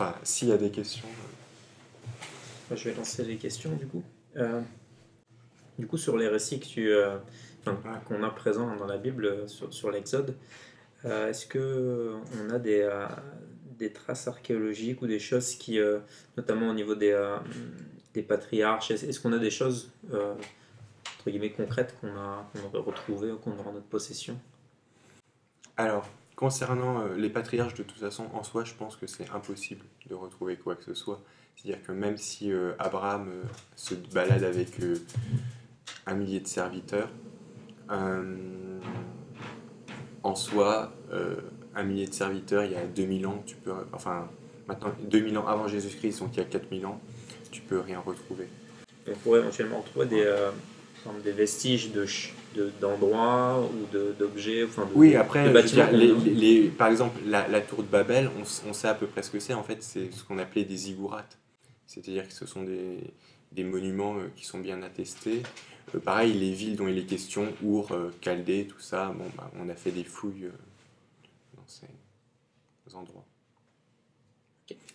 Enfin, s'il y a des questions. Je vais lancer les questions du coup sur les récits qu'on a présents dans la Bible sur l'Exode, est-ce que on a des traces archéologiques ou des choses notamment au niveau des patriarches, est-ce qu'on a des choses entre guillemets concrètes qu'on aurait retrouvées ou qu'on aura en notre possession? Alors, concernant les patriarches, de toute façon, en soi, je pense que c'est impossible de retrouver quoi que ce soit. C'est-à-dire que même si Abraham se balade avec 1 millier de serviteurs, euh, en soi, 1 millier de serviteurs, il y a 2000 ans, enfin, maintenant, 2000 ans avant Jésus-Christ, donc il y a 4000 ans, tu peux rien retrouver. On pourrait éventuellement retrouver par exemple, des vestiges d'endroits ou d'objets, enfin Oui, de après, je veux bâtiments dire, par exemple, la tour de Babel, on sait à peu près ce que c'est. En fait, c'est ce qu'on appelait des ziggourats. C'est-à-dire que ce sont des monuments qui sont bien attestés. Pareil, les villes dont il est question, Our, Chaldée, tout ça, bon, bah, on a fait des fouilles dans ces endroits.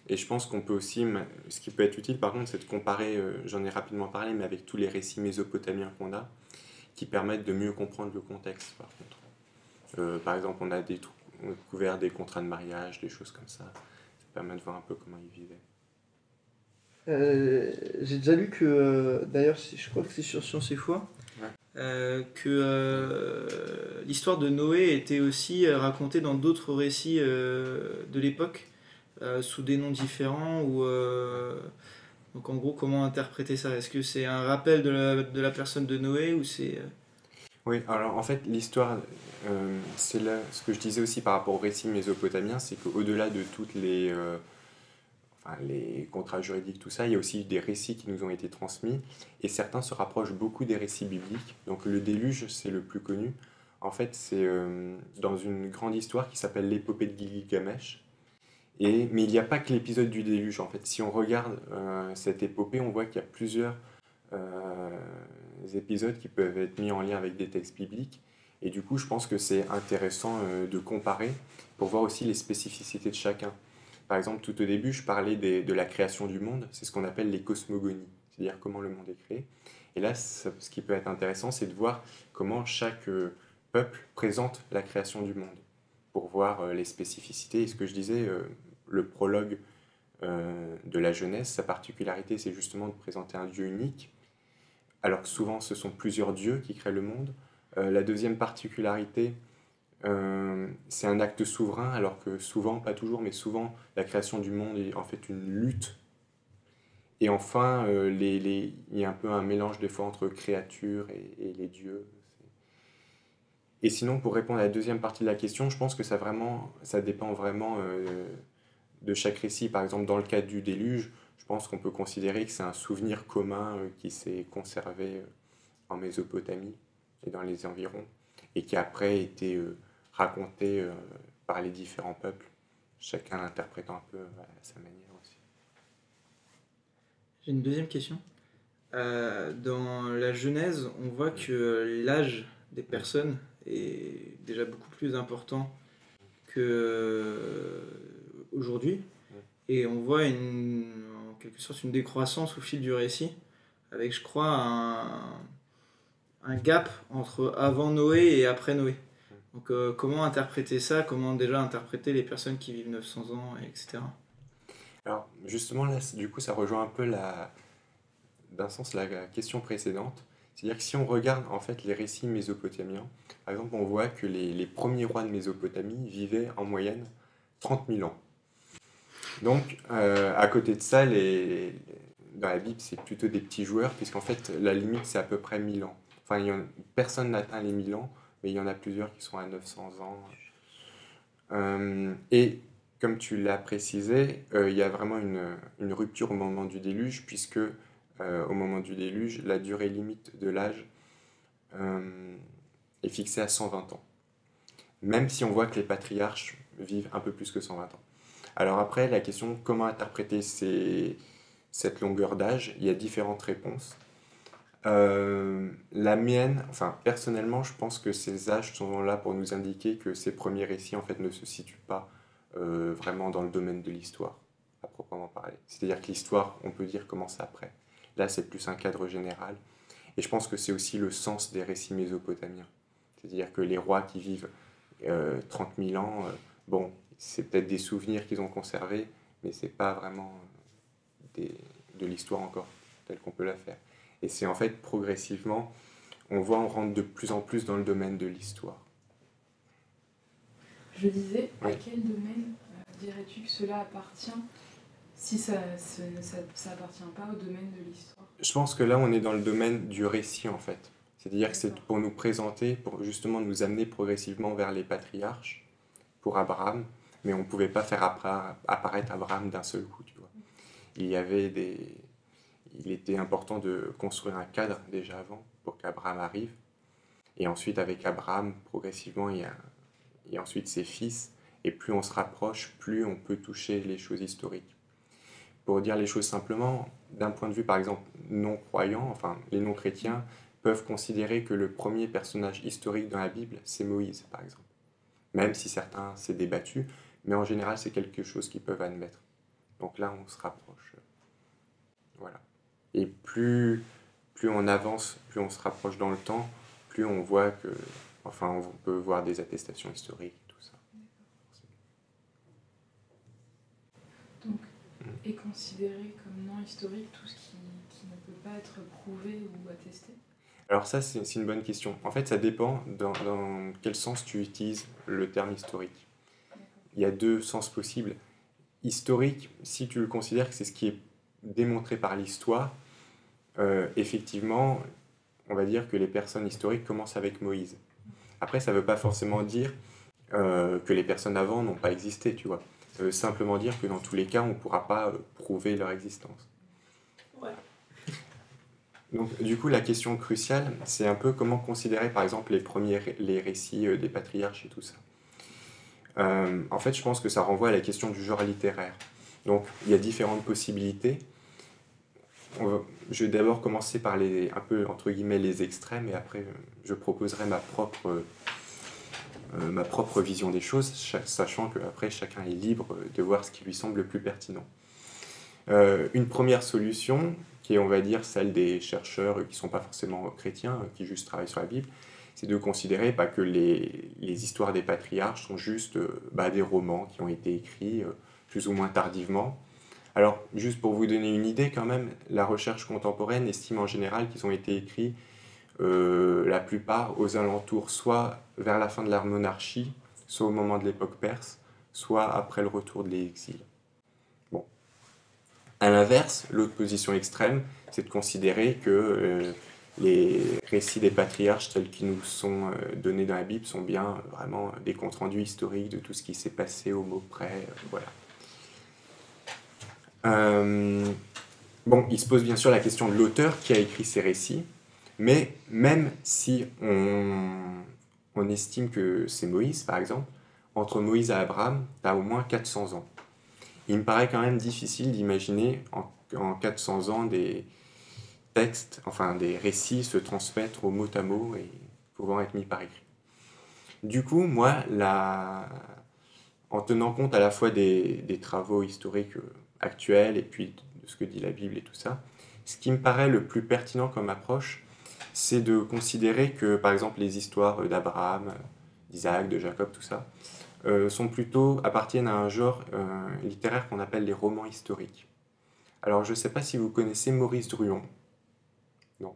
Et je pense qu'on peut aussi, ce qui peut être utile par contre, c'est de comparer, j'en ai rapidement parlé, mais avec tous les récits mésopotamiens qu'on a, qui permettent de mieux comprendre le contexte par contre. Par exemple, on a découvert des contrats de mariage, des choses comme ça. Ça permet de voir un peu comment ils vivaient. J'ai déjà lu que, d'ailleurs, je crois que c'est sur Science et Foi, Ouais. l'histoire de Noé était aussi racontée dans d'autres récits de l'époque, sous des noms différents. Donc en gros, comment interpréter ça? Est-ce que c'est un rappel de la personne de Noé ou c'est... Oui, alors en fait, l'histoire, c'est là ce que je disais aussi par rapport au récit mésopotamien, c'est qu'au-delà de toutes enfin, les contrats juridiques, tout ça, il y a aussi des récits qui nous ont été transmis, et certains se rapprochent beaucoup des récits bibliques. Donc le déluge, c'est le plus connu. En fait, c'est dans une grande histoire qui s'appelle l'épopée de Gilgamesh. Mais il n'y a pas que l'épisode du déluge, en fait. Si on regarde cette épopée, on voit qu'il y a plusieurs euh, épisodes qui peuvent être mis en lien avec des textes bibliques. Et du coup, je pense que c'est intéressant de comparer pour voir aussi les spécificités de chacun. Par exemple, tout au début, je parlais de la création du monde. C'est ce qu'on appelle les cosmogonies, c'est-à-dire comment le monde est créé. Et là, ce qui peut être intéressant, c'est de voir comment chaque peuple présente la création du monde, pour voir les spécificités. Et ce que je disais, le prologue de la Genèse, sa particularité, c'est justement de présenter un Dieu unique, alors que souvent ce sont plusieurs dieux qui créent le monde. La deuxième particularité, c'est un acte souverain, alors que souvent, pas toujours, mais souvent, la création du monde est en fait une lutte. Et enfin, il y a un peu un mélange des fois entre créature et les dieux. Et sinon, pour répondre à la deuxième partie de la question, je pense que ça dépend vraiment de chaque récit. Par exemple, dans le cas du déluge, je pense qu'on peut considérer que c'est un souvenir commun qui s'est conservé en Mésopotamie et dans les environs, et qui après a été raconté par les différents peuples, chacun l'interprétant un peu à sa manière aussi. J'ai une deuxième question. Dans la Genèse, on voit que l'âge des personnes est déjà beaucoup plus important qu'aujourd'hui. Et on voit en quelque sorte une décroissance au fil du récit, avec, je crois, un gap entre avant Noé et après Noé. Donc comment interpréter ça? Comment déjà interpréter les personnes qui vivent 900 ans, etc. Alors justement là, du coup, ça rejoint un peu d'un sens la question précédente. C'est-à-dire que si on regarde en fait les récits mésopotamiens, par exemple, on voit que les premiers rois de Mésopotamie vivaient en moyenne 30 000 ans. Donc, à côté de ça, dans la Bible, c'est plutôt des petits joueurs, puisqu'en fait, la limite, c'est à peu près 1000 ans. Enfin, personne n'atteint les 1000 ans, mais il y en a plusieurs qui sont à 900 ans. Et comme tu l'as précisé, il y a vraiment une rupture au moment du déluge, puisque au moment du déluge, la durée limite de l'âge est fixée à 120 ans. Même si on voit que les patriarches vivent un peu plus que 120 ans. Alors après, la question, comment interpréter cette longueur d'âge? Il y a différentes réponses. La mienne, enfin personnellement, je pense que ces âges sont là pour nous indiquer que ces premiers récits en fait ne se situent pas vraiment dans le domaine de l'histoire. à proprement parler. C'est-à-dire que l'histoire, on peut dire, commence après. Là, c'est plus un cadre général. Et je pense que c'est aussi le sens des récits mésopotamiens. C'est-à-dire que les rois qui vivent 30 000 ans, bon, c'est peut-être des souvenirs qu'ils ont conservés, mais c'est pas vraiment de l'histoire encore telle qu'on peut la faire. Et c'est en fait progressivement, on rentre de plus en plus dans le domaine de l'histoire. Je disais, Oui. à quel domaine dirais-tu que cela appartient si ça appartient pas au domaine de l'histoire? Je pense que là, on est dans le domaine du récit, en fait. C'est-à-dire que c'est pour nous présenter, pour justement nous amener progressivement vers les patriarches, pour Abraham, mais on ne pouvait pas faire apparaître Abraham d'un seul coup, tu vois. Il était important de construire un cadre déjà avant, pour qu'Abraham arrive. Et ensuite, avec Abraham, progressivement, il y a ensuite ses fils, et plus on se rapproche, plus on peut toucher les choses historiques. Pour dire les choses simplement, d'un point de vue par exemple non-croyant, enfin les non-chrétiens peuvent considérer que le premier personnage historique dans la Bible, c'est Moïse par exemple. Même si certains s'est débattu, mais en général c'est quelque chose qu'ils peuvent admettre. Donc là on se rapproche. Voilà. Et plus on avance, plus on se rapproche dans le temps, plus on voit que, enfin on peut voir des attestations historiques, tout ça. Donc, est considéré comme non historique tout ce qui ne peut pas être prouvé ou attesté? Alors ça, c'est une bonne question. En fait, ça dépend dans quel sens tu utilises le terme historique. Il y a deux sens possibles. Historique, si tu le considères que c'est ce qui est démontré par l'histoire, effectivement, on va dire que les personnes historiques commencent avec Moïse. Après, ça ne veut pas forcément dire que les personnes avant n'ont pas existé, tu vois. Ça veut simplement dire que dans tous les cas, on ne pourra pas prouver leur existence. Ouais. Donc, du coup, la question cruciale, c'est un peu comment considérer, par exemple, les récits des patriarches et tout ça. En fait, je pense que ça renvoie à la question du genre littéraire. Donc, il y a différentes possibilités. Je vais d'abord commencer par un peu, entre guillemets, les extrêmes, et après, je proposerai ma propre vision des choses, sachant qu'après, chacun est libre de voir ce qui lui semble le plus pertinent. Une première solution, qui est, on va dire, celle des chercheurs qui ne sont pas forcément chrétiens, qui juste travaillent sur la Bible, c'est de considérer que les histoires des patriarches sont juste des romans qui ont été écrits plus ou moins tardivement. Alors, juste pour vous donner une idée quand même, la recherche contemporaine estime en général qu'ils ont été écrits la plupart aux alentours, soit vers la fin de la monarchie, soit au moment de l'époque perse, soit après le retour de l'exil. Bon. À l'inverse, l'autre position extrême, c'est de considérer que les récits des patriarches tels qu'ils nous sont donnés dans la Bible sont bien vraiment des comptes rendus historiques de tout ce qui s'est passé au mot près, voilà. Bon, il se pose bien sûr la question de l'auteur qui a écrit ces récits, mais même si on estime que c'est Moïse, par exemple, entre Moïse et Abraham, tu as au moins 400 ans. Il me paraît quand même difficile d'imaginer en 400 ans des textes, enfin des récits se transmettre au mot à mot et pouvant être mis par écrit. Du coup, moi, en tenant compte à la fois des travaux historiques actuels et puis de ce que dit la Bible et tout ça, ce qui me paraît le plus pertinent comme approche, c'est de considérer que, par exemple, les histoires d'Abraham, d'Isaac, de Jacob, tout ça, appartiennent à un genre littéraire qu'on appelle les romans historiques. Alors, je ne sais pas si vous connaissez Maurice Druon. Non.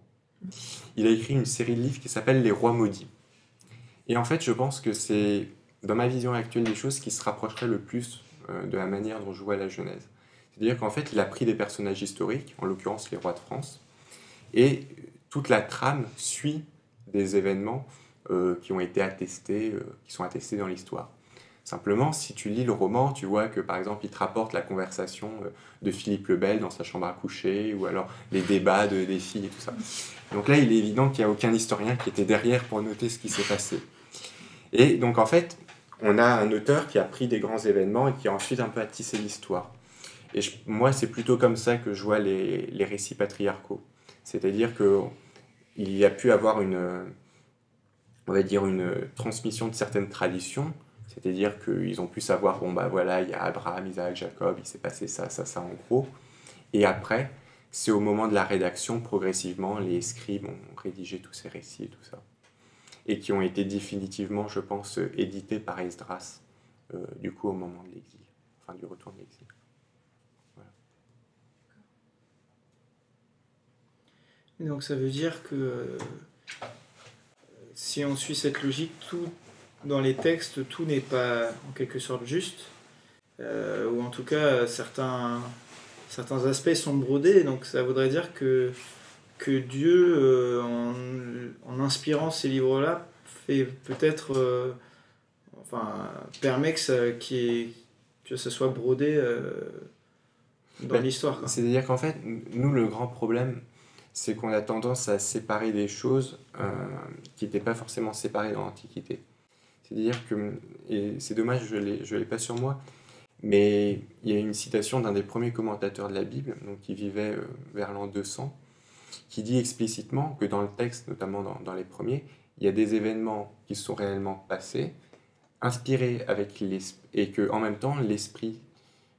Il a écrit une série de livres qui s'appelle Les Rois maudits. Et en fait, je pense que c'est, dans ma vision actuelle des choses, qui se rapprocherait le plus de la manière dont je vois la Genèse. C'est-à-dire qu'en fait, il a pris des personnages historiques, en l'occurrence les rois de France, et toute la trame suit des événements qui ont été attestés, qui sont attestés dans l'histoire. Simplement, si tu lis le roman, tu vois que, par exemple, il te rapporte la conversation de Philippe le Bel dans sa chambre à coucher, ou alors les débats des filles et tout ça. Donc là, il est évident qu'il n'y a aucun historien qui était derrière pour noter ce qui s'est passé. Et donc, en fait, on a un auteur qui a pris des grands événements et qui a ensuite un peu attissé l'histoire. Et moi, c'est plutôt comme ça que je vois les récits patriarcaux. C'est-à-dire qu'il y a pu avoir on va dire une transmission de certaines traditions C'est-à-dire qu'ils ont pu savoir, bon bah voilà, il y a Abraham, Isaac, Jacob, il s'est passé ça, ça, ça en gros. Et après, c'est au moment de la rédaction, progressivement, les scribes ont rédigé tous ces récits et tout ça. Et qui ont été définitivement, je pense, édités par Esdras, du coup, au moment de l'exil, enfin du retour de l'exil. Voilà. Donc ça veut dire que si on suit cette logique, tout dans les textes, tout n'est pas en quelque sorte juste, ou en tout cas certains aspects sont brodés, donc ça voudrait dire que Dieu, en inspirant ces livres-là, fait peut-être, permet que ça soit brodé dans l'histoire. Quoi. C'est-à-dire qu'en fait, nous, le grand problème, c'est qu'on a tendance à séparer des choses qui n'étaient pas forcément séparées dans l'Antiquité. C'est-à-dire que, et c'est dommage, je l'ai pas sur moi, mais il y a une citation d'un des premiers commentateurs de la Bible, donc qui vivait vers l'an 200, qui dit explicitement que dans le texte, notamment dans les premiers, il y a des événements qui sont réellement passés, inspirés avec et que en même temps, l'Esprit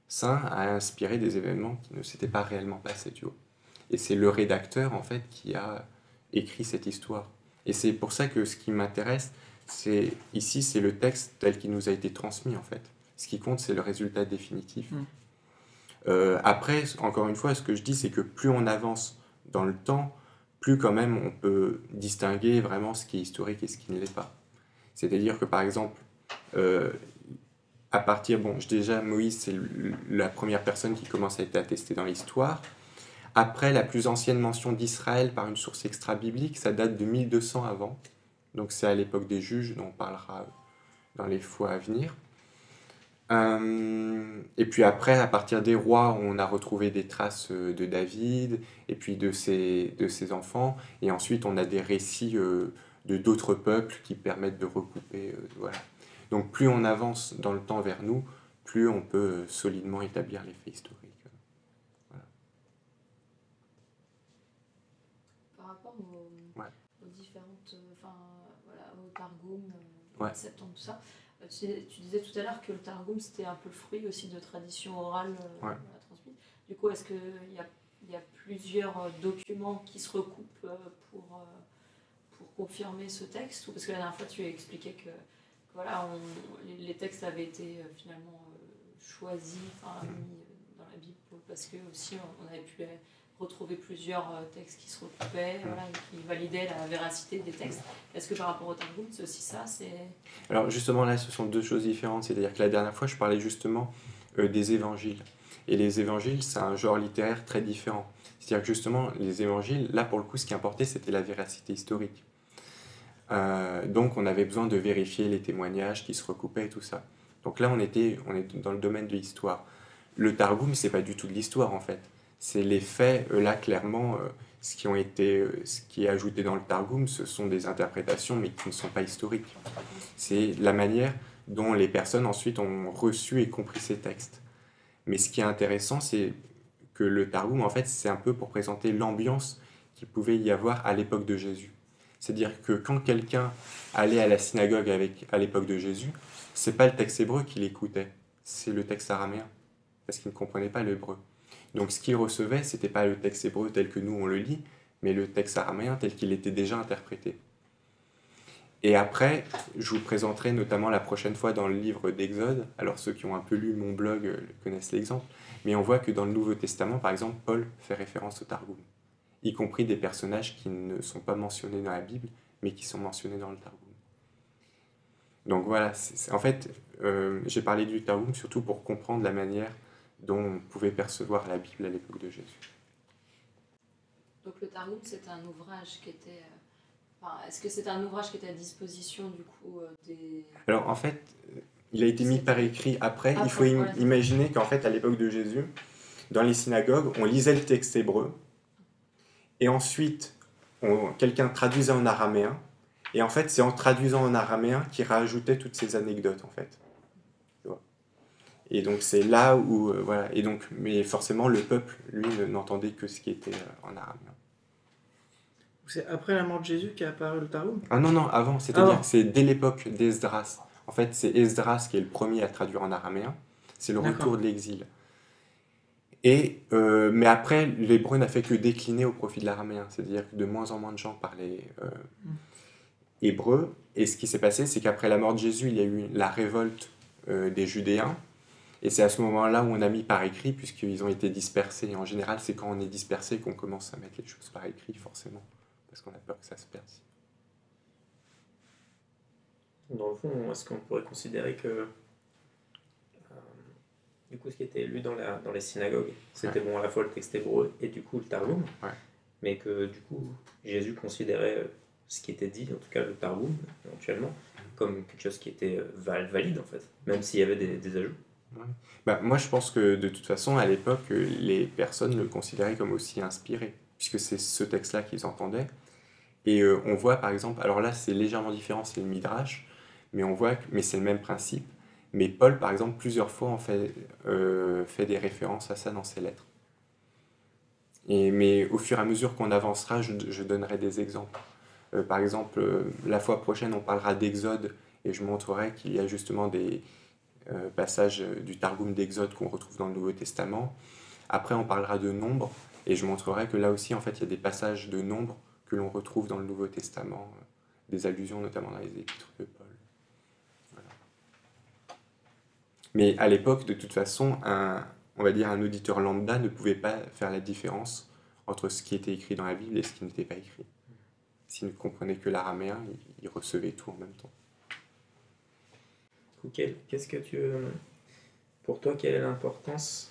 Saint a inspiré des événements qui ne s'étaient pas réellement passés, tu vois. Et c'est le rédacteur, en fait, qui a écrit cette histoire. Et c'est pour ça que ce qui m'intéresse, ici, c'est le texte tel qu'il nous a été transmis, en fait. Ce qui compte, c'est le résultat définitif. Après, encore une fois, ce que je dis, c'est que plus on avance dans le temps, plus quand même on peut distinguer vraiment ce qui est historique et ce qui ne l'est pas. C'est-à-dire que, par exemple, à partir, déjà, Moïse, c'est la première personne qui commence à être attestée dans l'histoire. Après, la plus ancienne mention d'Israël par une source extra-biblique, ça date de 1200 avant. Donc c'est à l'époque des juges, dont on parlera dans les fois à venir. Et puis après, à partir des rois, on a retrouvé des traces de David, et puis de ses enfants. Et ensuite, on a des récits de d'autres peuples qui permettent de recouper. Voilà. Donc plus on avance dans le temps vers nous, plus on peut solidement établir les faits historiques. Aux différentes, au Targum, Ouais. Septante, tout ça. Tu disais tout à l'heure que le Targum c'était un peu le fruit aussi de tradition orale transmise. Du coup, est-ce qu'il y a plusieurs documents qui se recoupent pour confirmer ce texte, ou parce que la dernière fois tu as expliqué que voilà, les textes avaient été finalement choisis, mis dans la Bible parce que aussi on avait pu retrouver plusieurs textes qui se recoupaient, et qui validaient la véracité des textes. Est-ce que par rapport au Targum, c'est aussi ça? Alors justement là, ce sont deux choses différentes. C'est-à-dire que la dernière fois, je parlais justement des évangiles. Et les évangiles, c'est un genre littéraire très différent. C'est-à-dire que justement, les évangiles, là pour le coup, ce qui importait, c'était la véracité historique. Donc on avait besoin de vérifier les témoignages qui se recoupaient et tout ça. Donc là, on est dans le domaine de l'histoire. Le Targum, c'est pas du tout de l'histoire en fait. C'est les faits, là clairement, ce qui est ajouté dans le Targum, ce sont des interprétations mais qui ne sont pas historiques. C'est la manière dont les personnes ensuite ont reçu et compris ces textes. Mais ce qui est intéressant, c'est que le Targum, en fait, c'est un peu pour présenter l'ambiance qu'il pouvait y avoir à l'époque de Jésus. C'est-à-dire que quand quelqu'un allait à la synagogue à l'époque de Jésus, c'est pas le texte hébreu qu'il écoutait, c'est le texte araméen, parce qu'il ne comprenait pas l'hébreu. Donc ce qu'il recevait, c'était pas le texte hébreu tel que nous on le lit, mais le texte araméen tel qu'il était déjà interprété. Et après, je vous présenterai notamment la prochaine fois dans le livre d'Exode. Alors ceux qui ont un peu lu mon blog connaissent l'exemple, mais on voit que dans le Nouveau Testament, par exemple, Paul fait référence au Targum, y compris des personnages qui ne sont pas mentionnés dans la Bible, mais qui sont mentionnés dans le Targum. Donc voilà, en fait, j'ai parlé du Targum surtout pour comprendre la manière dont on pouvait percevoir la Bible à l'époque de Jésus. Donc le Targum, c'est un ouvrage qui était... est-ce que c'est un ouvrage qui était à disposition du coup des... Alors en fait, il a été mis par écrit après. Il faut imaginer qu'en fait, à l'époque de Jésus, dans les synagogues, on lisait le texte hébreu, et ensuite, quelqu'un traduisait en araméen, et en fait, c'est en traduisant en araméen qu'il rajoutait toutes ces anecdotes, en fait. Et donc, c'est là où... voilà. Et donc, mais forcément, le peuple, lui, n'entendait que ce qui était en araméen. C'est après la mort de Jésus qu'est apparu le Targum? Ah non, avant. C'est-à-dire que c'est dès l'époque d'Esdras. En fait, c'est Esdras qui est le premier à traduire en araméen. C'est le D'accord. retour de l'exil. Mais après, l'hébreu n'a fait que décliner au profit de l'araméen. C'est-à-dire que de moins en moins de gens parlaient hébreu. Et ce qui s'est passé, c'est qu'après la mort de Jésus, il y a eu la révolte des Judéens. Et c'est à ce moment-là où on a mis par écrit, puisqu'ils ont été dispersés. Et en général, c'est quand on est dispersé qu'on commence à mettre les choses par écrit, forcément. Parce qu'on a peur que ça se perde. Dans le fond, est-ce qu'on pourrait considérer que du coup, ce qui était lu dans les synagogues, c'était bon à la fois le texte hébreu et du coup le Targum, mais que du coup Jésus considérait ce qui était dit, en tout cas le Targum éventuellement, comme quelque chose qui était valide en fait, même s'il y avait des ajouts. Bah, moi je pense que de toute façon à l'époque les personnes le considéraient comme aussi inspiré, puisque c'est ce texte-là qu'ils entendaient. Et on voit par exemple, alors là c'est légèrement différent, c'est le Midrash, mais c'est le même principe. Mais Paul, par exemple, plusieurs fois fait des références à ça dans ses lettres. Mais au fur et à mesure qu'on avancera, je donnerai des exemples. Par exemple, la fois prochaine, on parlera d'Exode, et je montrerai qu'il y a justement des passages du Targum d'Exode qu'on retrouve dans le Nouveau Testament. Après, on parlera de Nombre, et je montrerai que là aussi, en fait, il y a des passages de Nombre que l'on retrouve dans le Nouveau Testament, des allusions notamment dans les épîtres de Paul. Mais à l'époque, de toute façon, on va dire un auditeur lambda ne pouvait pas faire la différence entre ce qui était écrit dans la Bible et ce qui n'était pas écrit. S'il ne comprenait que l'araméen, il recevait tout en même temps. Ok, pour toi, quelle est l'importance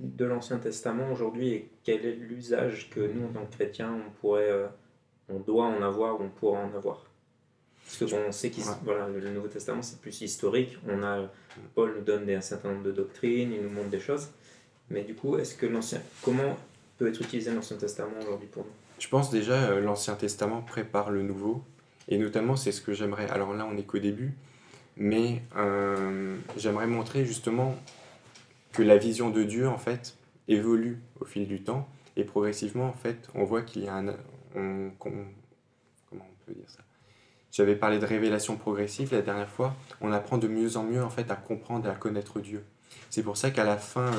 de l'Ancien Testament aujourd'hui et quel est l'usage que nous, en tant que chrétiens, on doit en avoir ou on pourra en avoir? Parce que on sait que le Nouveau Testament, c'est plus historique. Paul nous donne un certain nombre de doctrines, il nous montre des choses. Mais du coup, comment peut être utilisé l'Ancien Testament aujourd'hui pour nous? Je pense déjà l'Ancien Testament prépare le Nouveau. Et notamment, c'est ce que j'aimerais... Alors là, on n'est qu'au début. Mais j'aimerais montrer justement que la vision de Dieu, en fait, évolue au fil du temps. Et progressivement, en fait, on voit qu'il y a comment on peut dire ça? J'avais parlé de révélation progressive la dernière fois. On apprend de mieux en mieux en fait à comprendre et à connaître Dieu. C'est pour ça qu'à la fin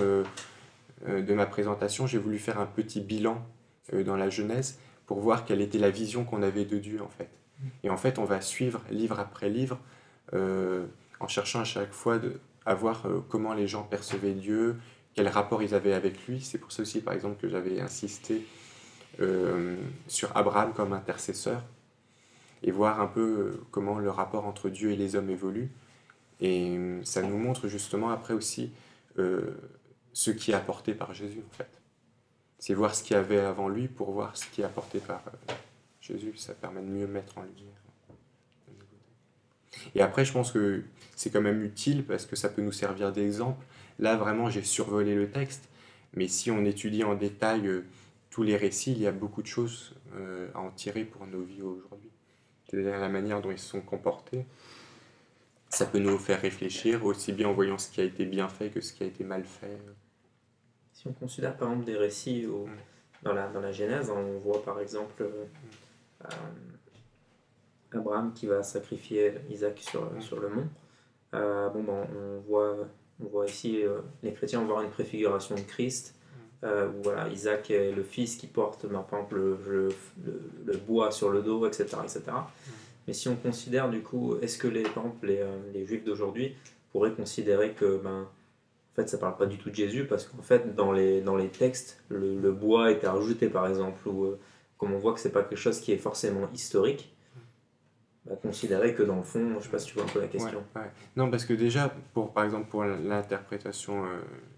de ma présentation, j'ai voulu faire un petit bilan dans la Genèse pour voir quelle était la vision qu'on avait de Dieu en fait. Et en fait, on va suivre livre après livre en cherchant à chaque fois à voir comment les gens percevaient Dieu, quel rapport ils avaient avec lui. C'est pour ça aussi, par exemple, que j'avais insisté sur Abraham comme intercesseur, et voir un peu comment le rapport entre Dieu et les hommes évolue. Et ça nous montre justement après aussi ce qui est apporté par Jésus, en fait. C'est voir ce qu'il y avait avant lui pour voir ce qui est apporté par Jésus. Ça permet de mieux mettre en lumière. Et après, je pense que c'est quand même utile parce que ça peut nous servir d'exemple. Là, vraiment, j'ai survolé le texte. Mais si on étudie en détail tous les récits, il y a beaucoup de choses à en tirer pour nos vies aujourd'hui. C'est-à-dire la manière dont ils se sont comportés. Ça peut nous faire réfléchir, aussi bien en voyant ce qui a été bien fait que ce qui a été mal fait. Si on considère par exemple des récits dans la Genèse, on voit par exemple Abraham qui va sacrifier Isaac sur le mont. On voit ici les chrétiens vont voir une préfiguration de Christ. Où voilà, Isaac est le fils qui porte par exemple le bois sur le dos, etc. etc. Mais si on considère du coup, est-ce que par exemple, les juifs d'aujourd'hui pourraient considérer que en fait, ça ne parle pas du tout de Jésus parce qu'en fait, dans les textes, le bois était rajouté par exemple, ou comme on voit que ce n'est pas quelque chose qui est forcément historique, considérer que dans le fond, je ne sais pas si tu vois un peu la question. Ouais. Non, parce que déjà, par exemple, pour l'interprétation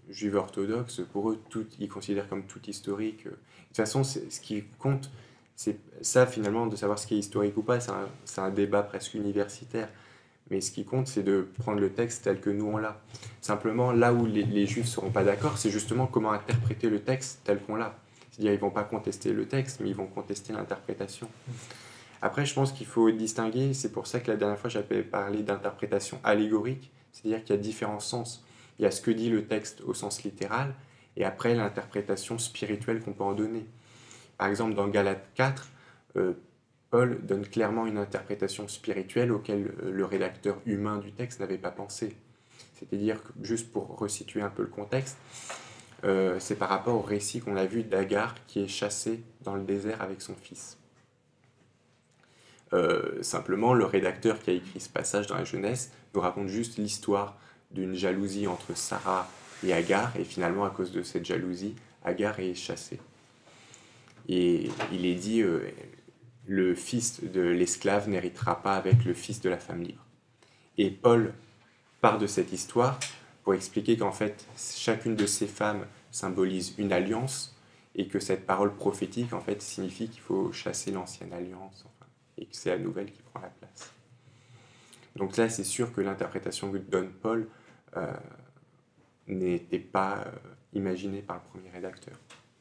juive orthodoxe, pour eux, ils considèrent comme tout historique. De toute façon, ce qui compte, c'est ça finalement, de savoir ce qui est historique ou pas, c'est un débat presque universitaire. Mais ce qui compte, c'est de prendre le texte tel que nous on l'a. Simplement, là où les juifs ne seront pas d'accord, c'est justement comment interpréter le texte tel qu'on l'a. C'est-à-dire, ils ne vont pas contester le texte, mais ils vont contester l'interprétation. Après, je pense qu'il faut distinguer, c'est pour ça que la dernière fois j'avais parlé d'interprétation allégorique, c'est-à-dire qu'il y a différents sens. Il y a ce que dit le texte au sens littéral, et après l'interprétation spirituelle qu'on peut en donner. Par exemple, dans Galates 4, Paul donne clairement une interprétation spirituelle auquel le rédacteur humain du texte n'avait pas pensé. C'est-à-dire que, juste pour resituer un peu le contexte, c'est par rapport au récit qu'on a vu d'Agar qui est chassée dans le désert avec son fils. Simplement, le rédacteur qui a écrit ce passage dans la Genèse nous raconte juste l'histoire d'une jalousie entre Sarah et Agar, et finalement, à cause de cette jalousie, Agar est chassée. Et il est dit, le fils de l'esclave n'héritera pas avec le fils de la femme libre. Et Paul part de cette histoire pour expliquer qu'en fait, chacune de ces femmes symbolise une alliance, et que cette parole prophétique, en fait, signifie qu'il faut chasser l'ancienne alliance, enfin, et que c'est la nouvelle qui prend la place. Donc là, c'est sûr que l'interprétation que donne Paul n'était pas imaginée par le premier rédacteur.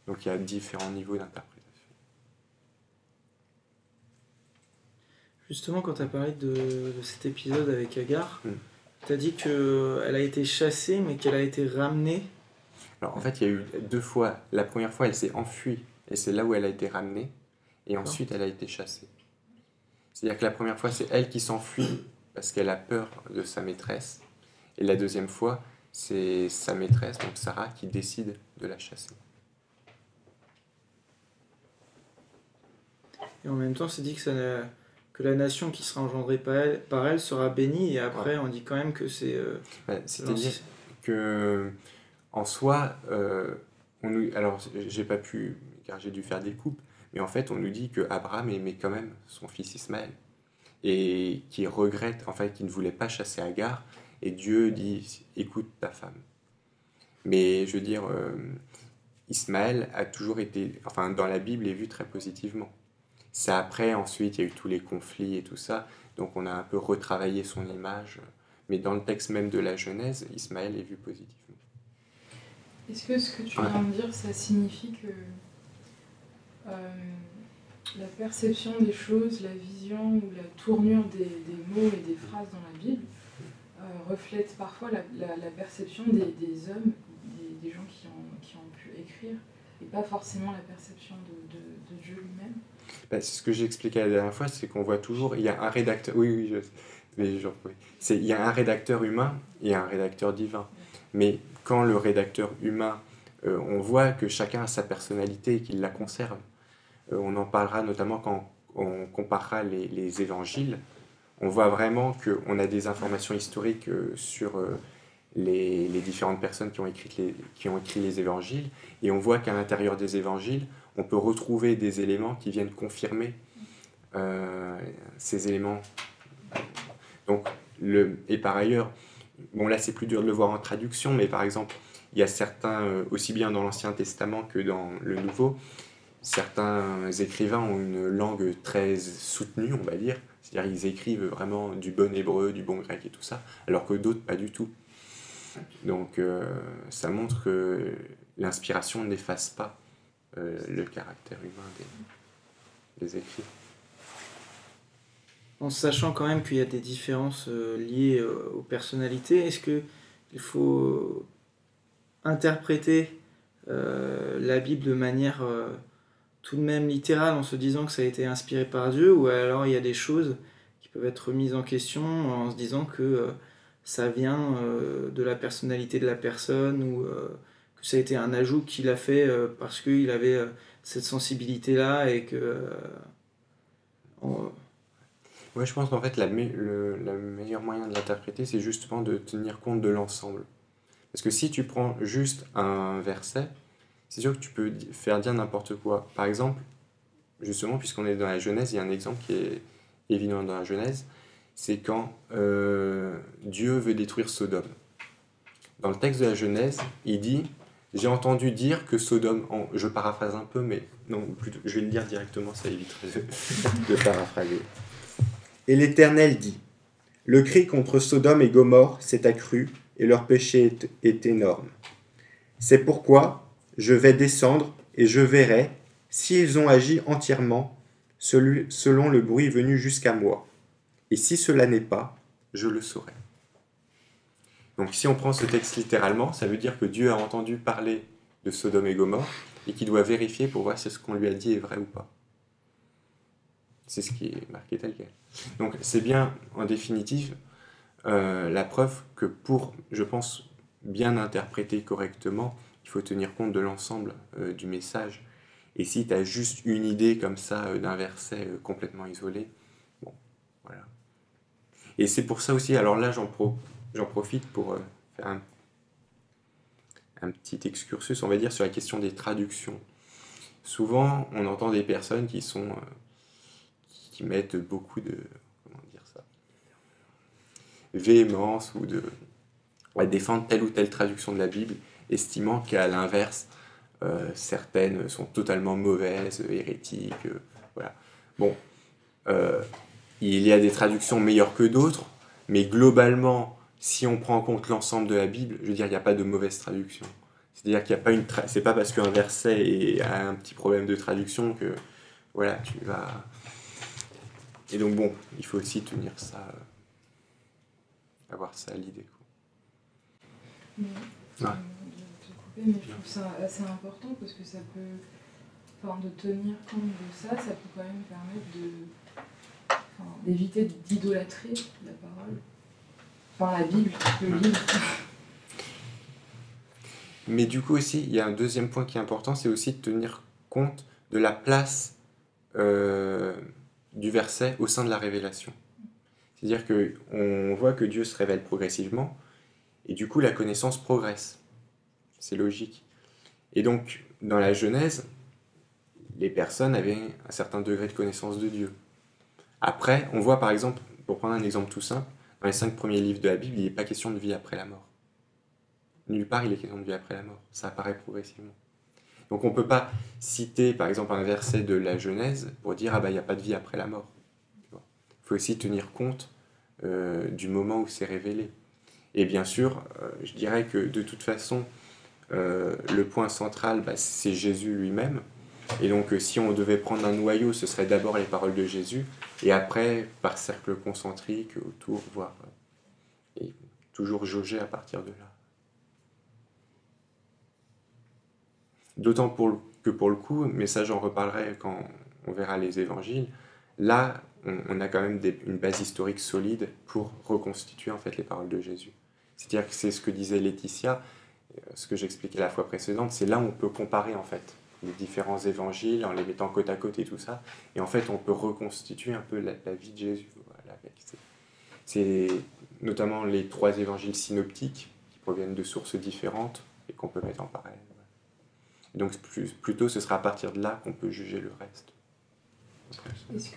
Donc il y a différents niveaux d'interprétation. Justement, quand tu as parlé de cet épisode avec Agar, tu as dit qu'elle a été chassée, mais qu'elle a été ramenée. Alors en fait, il y a eu 2 fois. La première fois, elle s'est enfuie, et c'est là où elle a été ramenée, et ensuite elle a été chassée. C'est-à-dire que la première fois, c'est elle qui s'enfuit parce qu'elle a peur de sa maîtresse, et la deuxième fois, c'est sa maîtresse, donc Sarah, qui décide de la chasser. Et en même temps, c'est dit que la nation qui sera engendrée par elle sera bénie, et après, on dit quand même que c'est... C'est-à-dire que, en soi, alors j'ai pas pu, car j'ai dû faire des coupes, mais en fait, on nous dit que Abraham aimait quand même son fils Ismaël, et qui regrette, en fait, qu'il ne voulait pas chasser Agar, et Dieu dit « écoute ta femme ». Mais je veux dire, Ismaël a toujours été, enfin dans la Bible, est vu très positivement. C'est après, ensuite, il y a eu tous les conflits et tout ça, donc on a un peu retravaillé son image, mais dans le texte même de la Genèse, Ismaël est vu positivement. Est-ce que ce que tu viens de dire, ça signifie que la perception des choses, la vision ou la tournure des mots et des phrases dans la Bible reflète parfois la perception des hommes, des gens qui ont pu écrire, et pas forcément la perception de Dieu lui-même? C'est ce que j'ai expliqué la dernière fois, c'est qu'on voit toujours, il y a un rédacteur, il y a un rédacteur humain et un rédacteur divin. Mais quand le rédacteur humain, on voit que chacun a sa personnalité et qu'il la conserve. On en parlera notamment quand on comparera les évangiles. On voit vraiment qu'on a des informations historiques sur les différentes personnes qui ont écrit les évangiles, et on voit qu'à l'intérieur des évangiles, on peut retrouver des éléments qui viennent confirmer ces éléments. Donc, et par ailleurs, bon là c'est plus dur de le voir en traduction, mais par exemple, il y a certains, aussi bien dans l'Ancien Testament que dans le Nouveau, certains écrivains ont une langue très soutenue, on va dire, c'est-à-dire ils écrivent vraiment du bon hébreu, du bon grec et tout ça, alors que d'autres pas du tout. Donc ça montre que l'inspiration n'efface pas le caractère humain des écrits. En sachant quand même qu'il y a des différences liées aux personnalités, est-ce qu'il faut interpréter la Bible de manière tout de même littérale en se disant que ça a été inspiré par Dieu, ou alors il y a des choses qui peuvent être remises en question en se disant que ça vient de la personnalité de la personne, ou que ça a été un ajout qu'il a fait parce qu'il avait cette sensibilité-là et que... Ouais, je pense qu'en fait, le meilleur moyen de l'interpréter, c'est justement de tenir compte de l'ensemble. Parce que si tu prends juste un verset, c'est sûr que tu peux faire dire n'importe quoi. Par exemple, justement, puisqu'on est dans la Genèse, il y a un exemple qui est évident dans la Genèse, c'est quand Dieu veut détruire Sodome. Dans le texte de la Genèse, il dit « J'ai entendu dire que Sodome... » Je paraphrase un peu, mais non, plutôt, je vais le lire directement, ça éviterait de paraphraser. « Et l'Éternel dit, le cri contre Sodome et Gomorrhe s'est accru, et leur péché est énorme. C'est pourquoi je vais descendre, et je verrai s'ils ont agi entièrement selon le bruit venu jusqu'à moi. Et si cela n'est pas, je le saurai. » Donc si on prend ce texte littéralement, ça veut dire que Dieu a entendu parler de Sodome et Gomorrhe et qu'il doit vérifier pour voir si ce qu'on lui a dit est vrai ou pas. C'est ce qui est marqué tel quel. Donc c'est bien, en définitive, la preuve que pour, je pense, bien interpréter correctement, il faut tenir compte de l'ensemble du message. Et si tu as juste une idée comme ça d'un verset complètement isolé, bon, voilà. Et c'est pour ça aussi, alors là j'en profite pour faire un petit excursus, on va dire, sur la question des traductions. Souvent, on entend des personnes qui mettent beaucoup de, comment dire ça, véhémence ou à défendre telle ou telle traduction de la Bible, estimant qu'à l'inverse, certaines sont totalement mauvaises, hérétiques, voilà. Bon, il y a des traductions meilleures que d'autres, mais globalement, si on prend en compte l'ensemble de la Bible, je veux dire, il n'y a pas de mauvaise traduction. C'est-à-dire qu'il n'y a pas c'est pas parce qu'un verset a un petit problème de traduction que, voilà, tu vas... Et donc bon, il faut aussi tenir ça, avoir ça à l'idée. De te couper, mais je trouve ça assez important parce que ça peut, enfin, de tenir compte de ça, ça peut quand même permettre d'éviter d'idolâtrer la parole, enfin la Bible, le livre. Mais du coup aussi, il y a un deuxième point qui est important, c'est aussi de tenir compte de la place du verset au sein de la révélation. C'est-à-dire qu'on voit que Dieu se révèle progressivement, et du coup la connaissance progresse. C'est logique. Et donc, dans la Genèse, les personnes avaient un certain degré de connaissance de Dieu. Après, on voit par exemple, pour prendre un exemple tout simple, dans les 5 premiers livres de la Bible, il n'est pas question de vie après la mort. Nulle part il est question de vie après la mort. Ça apparaît progressivement. Donc on ne peut pas citer par exemple un verset de la Genèse pour dire « Ah ben il n'y a pas de vie après la mort ». Il faut aussi tenir compte du moment où c'est révélé. Et bien sûr, je dirais que de toute façon, le point central, c'est Jésus lui-même. Et donc si on devait prendre un noyau, ce serait d'abord les paroles de Jésus, et après, par cercle concentrique, autour, voire... et toujours jauger à partir de là. D'autant que pour le coup, mais ça j'en reparlerai quand on verra les évangiles, là on a quand même une base historique solide pour reconstituer en fait les paroles de Jésus. C'est-à-dire que c'est ce que disait Laetitia, ce que j'expliquais la fois précédente, c'est là où on peut comparer en fait les différents évangiles en les mettant côte à côte et tout ça, et en fait on peut reconstituer un peu la vie de Jésus. Voilà, c'est notamment les 3 évangiles synoptiques qui proviennent de sources différentes et qu'on peut mettre en parallèle. Donc plutôt ce sera à partir de là qu'on peut juger le reste. Est-ce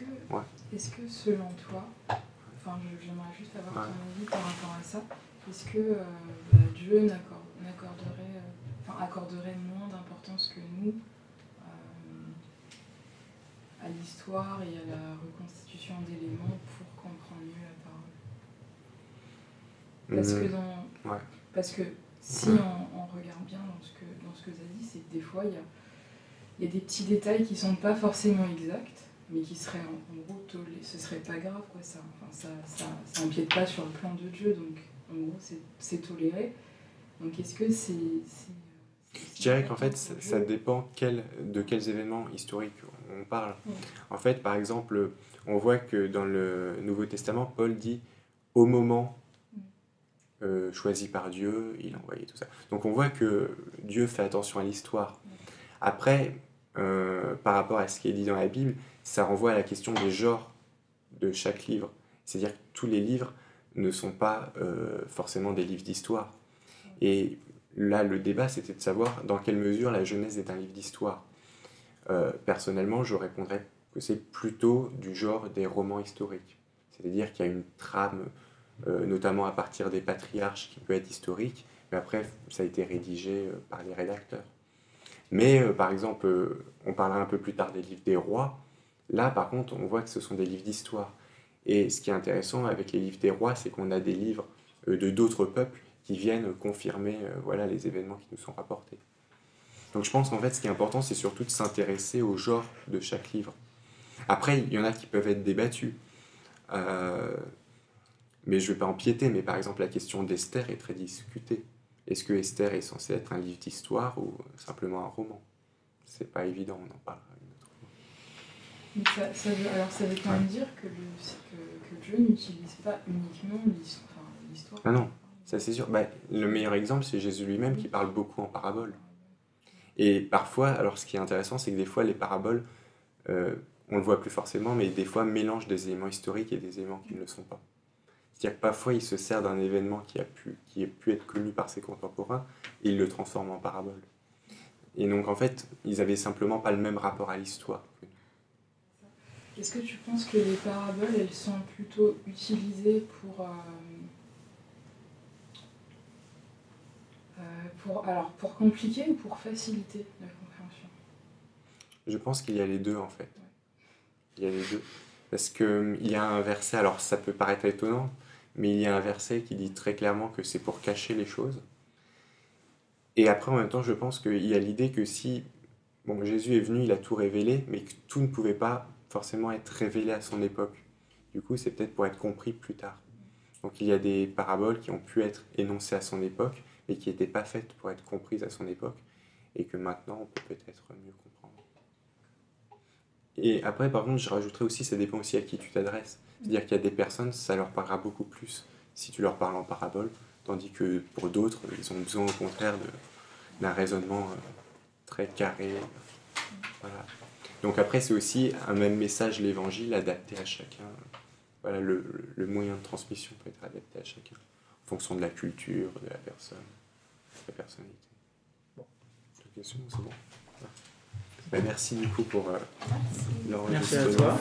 que selon toi, enfin j'aimerais juste avoir ton avis par rapport à ça, est-ce que Dieu accorderait moins d'importance que nous à l'histoire et à la reconstitution d'éléments pour comprendre mieux la parole? Parce que si on regarde bien dans ce que tu as dit, c'est que des fois, il y a des petits détails qui ne sont pas forcément exacts, mais qui seraient en gros tolérés. Ce serait pas grave, quoi. Ça n'empiète pas sur le plan de Dieu, donc en gros, c'est toléré. Donc est-ce que c'est je dirais qu'en fait, ça dépend de quels événements historiques on parle. En fait, par exemple, on voit que dans le Nouveau Testament, Paul dit « au moment ». Choisi par Dieu, il a envoyé tout ça. Donc on voit que Dieu fait attention à l'histoire. Après, par rapport à ce qui est dit dans la Bible, ça renvoie à la question des genres de chaque livre. C'est-à-dire que tous les livres ne sont pas forcément des livres d'histoire. Et là, le débat, c'était de savoir dans quelle mesure la Genèse est un livre d'histoire. Personnellement, je répondrais que c'est plutôt du genre des romans historiques. C'est-à-dire qu'il y a une trame... notamment à partir des patriarches qui peut être historique, mais après ça a été rédigé par les rédacteurs. Mais par exemple, on parlera un peu plus tard des livres des rois, là par contre on voit que ce sont des livres d'histoire. Et ce qui est intéressant avec les livres des rois, c'est qu'on a des livres de d'autres peuples qui viennent confirmer voilà, les événements qui nous sont rapportés. Donc je pense qu'en fait ce qui est important, c'est surtout de s'intéresser au genre de chaque livre. Après, il y en a qui peuvent être débattus. Mais je ne vais pas empiéter, mais par exemple la question d'Esther est très discutée. Est-ce que Esther est censé être un livre d'histoire ou simplement un roman? C'est pas évident, on en parlera une autre fois. Mais ça veut quand même dire que Dieu n'utilise pas uniquement l'histoire. Ah non, ça c'est sûr. Bah, le meilleur exemple, c'est Jésus lui-même qui parle beaucoup en paraboles. Et parfois, alors ce qui est intéressant, c'est que des fois, les paraboles, on le voit plus forcément, mais des fois mélangent des éléments historiques et des éléments qui ne le sont pas. C'est-à-dire que parfois, il se sert d'un événement qui a pu être connu par ses contemporains et il le transforme en parabole. Et donc, en fait, ils n'avaient simplement pas le même rapport à l'histoire. Est-ce que tu penses que les paraboles, elles sont plutôt utilisées pour compliquer ou pour faciliter la compréhension? Je pense qu'il y a les deux, en fait. Il y a les deux. Parce qu'il y a un verset, alors ça peut paraître étonnant, mais il y a un verset qui dit très clairement que c'est pour cacher les choses. Et après, en même temps, je pense qu'il y a l'idée que si Jésus est venu, il a tout révélé, mais que tout ne pouvait pas forcément être révélé à son époque. Du coup, c'est peut-être pour être compris plus tard. Donc il y a des paraboles qui ont pu être énoncées à son époque, mais qui n'étaient pas faites pour être comprises à son époque, et que maintenant, on peut peut-être mieux comprendre. Et après, par contre, je rajouterais aussi, ça dépend aussi à qui tu t'adresses. C'est-à-dire qu'il y a des personnes, ça leur parlera beaucoup plus si tu leur parles en parabole, tandis que pour d'autres, ils ont besoin au contraire d'un raisonnement très carré. Voilà. Donc après, c'est aussi un même message, l'évangile, adapté à chacun. Voilà, le moyen de transmission peut être adapté à chacun, en fonction de la culture, de la personne, de la personnalité. Bon, la question, c'est bon. Voilà. Merci du coup pour l'enregistrement. Merci à toi.